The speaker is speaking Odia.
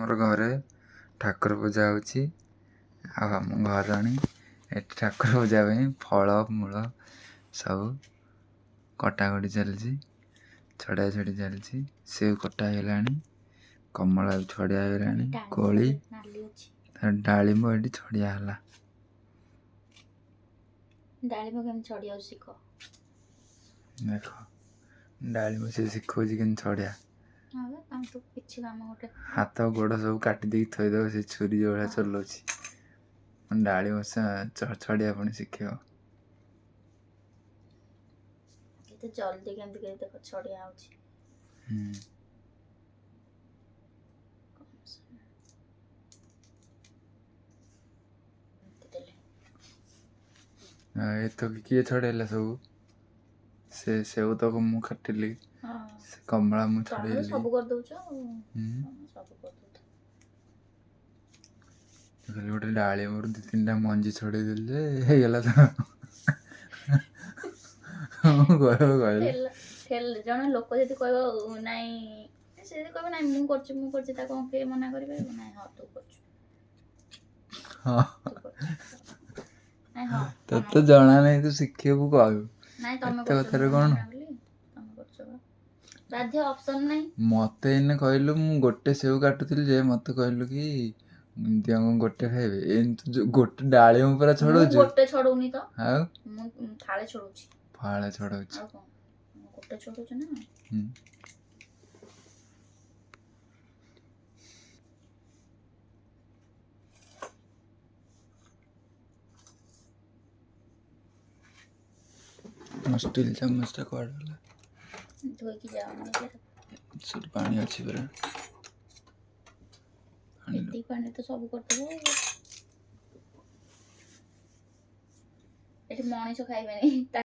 ଆମର ଘରେ ଠାକୁର ପୂଜା ହେଉଛି। ଆଉ ଆମ ଘରଣୀ ଏଠି ଠାକୁର ପୂଜା ପାଇଁ ଫଳ ମୂଳ ସବୁ କଟାକଟି ଚାଲିଛି, ଛଡ଼ା ଛଡ଼ି ଚାଲିଛି। ସେଉ କଟା ହେଇଗଲାଣି, କମଳା ଛଡ଼ିଆ ହେଇଗଲାଣି, କୋଳି ଡାଳିମ୍ବ ଏଠି ଛଡ଼ିଆ ହେଲା। ଡାଳିମ୍ବ କେମିତି ଛଡ଼ିଆକୁ ଶିଖ? ଦେଖ ଡାଳିମ୍ବ ସେ ଶିଖଉଛି କେମିତି ଛଡ଼ିଆ। କିଛି କାମ ଗୋଟେ ହାତ ଗୋଡ଼ ସବୁ କାଟି ଦେଇକି ଥୋଇଦେବ, ସେ ଛୁରୀ ଯୋଉଭଳିଆ ଚଲଉଛି। ଡାଳିମ୍ବ ଛଡ଼ିଆ ପୁଣି ଶିଖିବ। କେତେ ଜଲ୍ଦି କେମିତି ଦେଖ ଛଡ଼ିଆ ହେଉଛି। ଏତକ କିଏ ଛଡ଼େଇଲା ସବୁ? ସେ ସେଉ ତକ ମୁଁ କାଟିଲି, ସେ କମଳା ମୁଁ ଛଡ଼େଇଲି। ସବୁ କରିଦଉଛ ଖାଲି ଗୋଟେ ଡାଳିମ୍ବରୁ 2-3ଟା ମଞ୍ଜି ଛଡ଼େଇ ଦେଲି ଯେ ହେଇଗଲା ତ। ଜଣେ ଲୋକ ଯଦି କହିବ ନାଇଁ, ସେ ଯଦି କହିବ ନାଇଁ ମୁଁ କରୁଛି ତାକୁ କଣ କିଏ ମନା କରିପାରିବ? ନାଇଁ ହଁ ତୁ କରୁଛୁ। ତତେ ଜଣା ନାହିଁ, ତୁ ଶିଖିବାକୁ କହିବୁ। ନାଇଁ ତମେ ଏତେ କଥାରେ କଣ? ବାଧ୍ୟ ଅପସନ୍ ନାହିଁ। ମତେ ଏଇନେ କହିଲୁ, ମୁଁ ଗୋଟେ ସେଉ କାଟୁଥିଲି ଯେ ମତେ କହିଲୁ କି ଗୋଟେ ଖାଇବେ, ଏମିତି ଗୋଟେ ଡାଳିମ୍ବ ପୁରା ଛଡଉଛୁ। ଗୋଟେ ଛଡଉନି ତ, ଆଉ ମୁଁ ଫାଳେ ଛଡଉଛି। ଫାଳେ ଛଡଉଛୁ? ଆଉ କଣ ଗୋଟେ ଛଡଉଛୁ ନା? ଷ୍ଟିଲ୍ ଚାମଚଟା କୁଆଡ଼େ ଗଲା? ଧୋଇକି ଯାଅ। ସେଠି ପାଣି ଅଛି ପରା। ଏତିକି ପାଣି ତ ସବୁ କରିଦେବ। ଏଠି ମଣିଷ ଖାଇବେନି।